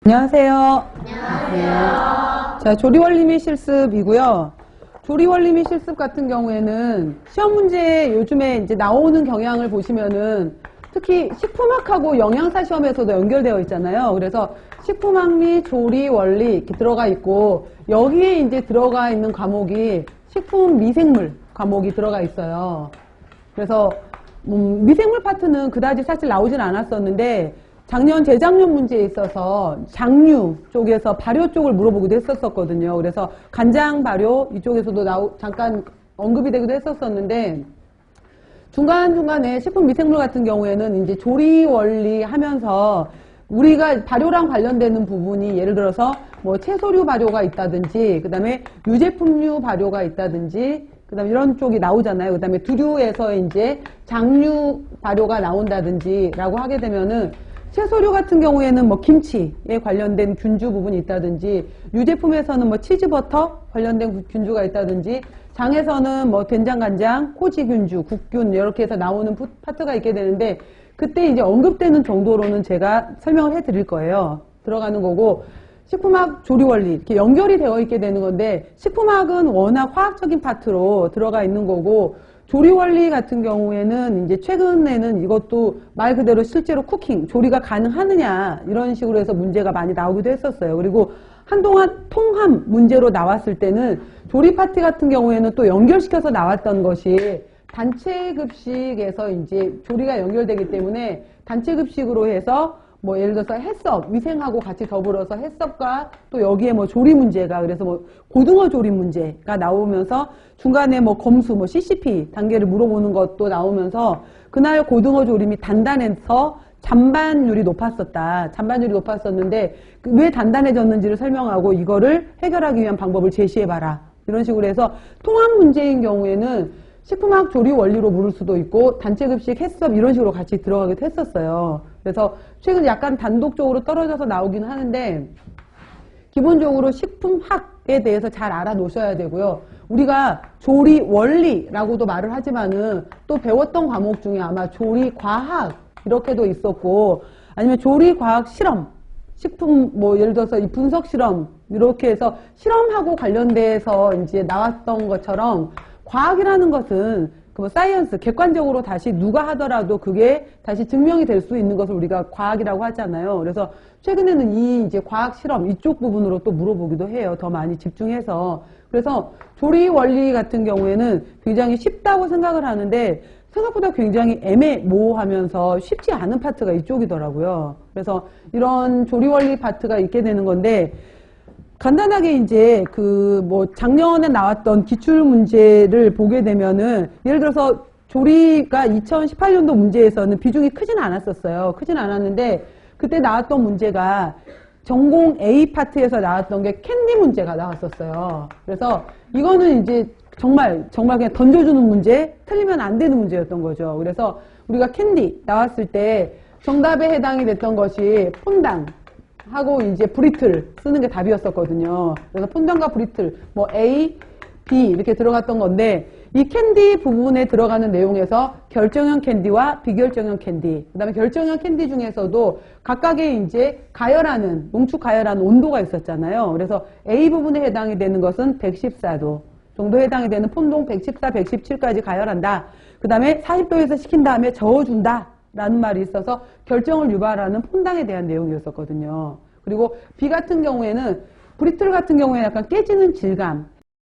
안녕하세요. 안녕하세요. 자, 조리원리 및 실습이고요. 조리원리 및 실습 같은 경우에는 시험 문제 요즘에 이제 나오는 경향을 보시면은 특히 식품학하고 영양사 시험에서도 연결되어 있잖아요. 그래서 식품학 및 조리원리 이렇게 들어가 있고, 여기에 이제 들어가 있는 과목이 식품 미생물 과목이 들어가 있어요. 그래서 미생물 파트는 그다지 사실 나오진 않았었는데, 작년, 재작년 문제에 있어서 장류 쪽에서 발효 쪽을 물어보기도 했었거든요. 그래서 간장 발효 이쪽에서도 잠깐 언급이 되기도 했었는데, 중간중간에 식품 미생물 같은 경우에는 이제 조리 원리 하면서 우리가 발효랑 관련되는 부분이 예를 들어서 뭐 채소류 발효가 있다든지, 그 다음에 유제품류 발효가 있다든지, 그 다음에 이런 쪽이 나오잖아요. 그 다음에 두류에서 이제 장류 발효가 나온다든지 라고 하게 되면은, 채소류 같은 경우에는 뭐 김치에 관련된 균주 부분이 있다든지, 유제품에서는 뭐 치즈버터 관련된 균주가 있다든지, 장에서는 뭐 된장간장, 코지균주, 국균 이렇게 해서 나오는 파트가 있게 되는데, 그때 이제 언급되는 정도로는 제가 설명을 해드릴 거예요. 들어가는 거고, 식품학 조리원리 이렇게 연결이 되어 있게 되는 건데, 식품학은 워낙 화학적인 파트로 들어가 있는 거고, 조리원리 같은 경우에는 이제 최근에는 이것도 말 그대로 실제로 쿠킹, 조리가 가능하느냐 이런 식으로 해서 문제가 많이 나오기도 했었어요. 그리고 한동안 통합 문제로 나왔을 때는 조리 파트 같은 경우에는 또 연결시켜서 나왔던 것이 단체급식에서 이제 조리가 연결되기 때문에 단체급식으로 해서 뭐 예를 들어서 해썹, 위생하고 같이 더불어서 해썹과 또 여기에 뭐 조리 문제가, 그래서 뭐 고등어 조리 문제가 나오면서 중간에 뭐 검수, 뭐 CCP 단계를 물어보는 것도 나오면서 그날 고등어 조림이 단단해서 잔반율이 높았었다. 잔반율이 높았었는데 왜 단단해졌는지를 설명하고 이거를 해결하기 위한 방법을 제시해봐라. 이런 식으로 해서 통합 문제인 경우에는 식품학 조리 원리로 물을 수도 있고 단체급식 해썹 이런 식으로 같이 들어가기도 했었어요. 그래서 최근 약간 단독적으로 떨어져서 나오긴 하는데, 기본적으로 식품학에 대해서 잘 알아놓으셔야 되고요. 우리가 조리 원리라고도 말을 하지만은 또 배웠던 과목 중에 아마 조리 과학 이렇게도 있었고, 아니면 조리 과학 실험, 식품 뭐 예를 들어서 이 분석 실험 이렇게 해서 실험하고 관련돼서 이제 나왔던 것처럼, 과학이라는 것은 그 사이언스, 객관적으로 다시 누가 하더라도 그게 다시 증명이 될 수 있는 것을 우리가 과학이라고 하잖아요. 그래서 최근에는 이 이제 과학 실험 이쪽 부분으로 또 물어보기도 해요. 더 많이 집중해서. 그래서 조리 원리 같은 경우에는 굉장히 쉽다고 생각을 하는데 생각보다 굉장히 애매모호하면서 쉽지 않은 파트가 이쪽이더라고요. 그래서 이런 조리 원리 파트가 있게 되는 건데, 간단하게 이제 뭐 작년에 나왔던 기출 문제를 보게 되면은 예를 들어서 조리가 2018년도 문제에서는 비중이 크진 않았었어요. 크진 않았는데 그때 나왔던 문제가 전공 A 파트에서 나왔던 게 캔디 문제가 나왔었어요. 그래서 이거는 이제 정말 그냥 던져주는 문제, 틀리면 안 되는 문제였던 거죠. 그래서 우리가 캔디 나왔을 때 정답에 해당이 됐던 것이 폰당 하고 이제 브리틀 쓰는 게 답이었었거든요. 그래서 폰당과 브리틀 뭐 A, B 이렇게 들어갔던 건데, 이 캔디 부분에 들어가는 내용에서 결정형 캔디와 비결정형 캔디, 그 다음에 결정형 캔디 중에서도 각각의 이제 가열하는, 농축 가열하는 온도가 있었잖아요. 그래서 A 부분에 해당이 되는 것은 114도 정도 해당이 되는 폰동 114, 117까지 가열한다. 그 다음에 40도에서 식힌 다음에 저어준다 라는 말이 있어서 결정을 유발하는 폰당에 대한 내용이었었거든요. 그리고 B 같은 경우에는, 브리틀 같은 경우에는 약간 깨지는 질감,